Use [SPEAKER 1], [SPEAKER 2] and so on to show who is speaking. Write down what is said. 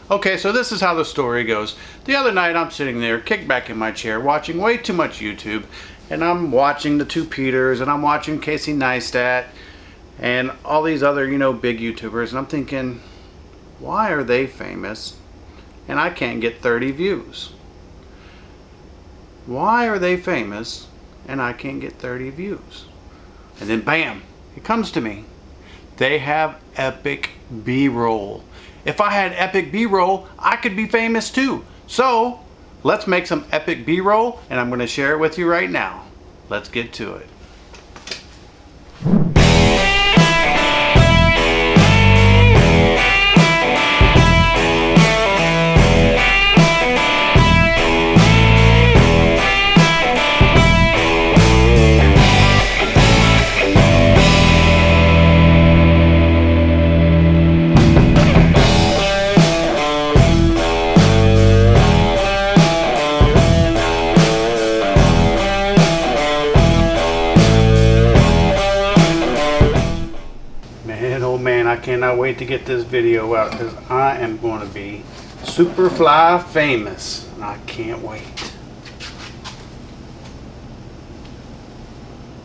[SPEAKER 1] Okay, so this is how the story goes. The other night I'm sitting there, kicked back in my chair, watching way too much YouTube, and I'm watching the two Peters, and I'm watching Casey Neistat, and all these other, big YouTubers, and I'm thinking, why are they famous, and I can't get 30 views? Why are they famous, and I can't get 30 views? And then bam, it comes to me. They have epic B-roll. If I had epic B-roll, I could be famous too. So let's make some epic B-roll, and I'm going to share it with you right now. Let's get to it. Man, oh man, I cannot wait to get this video out because I am going to be super fly famous, and I can't wait.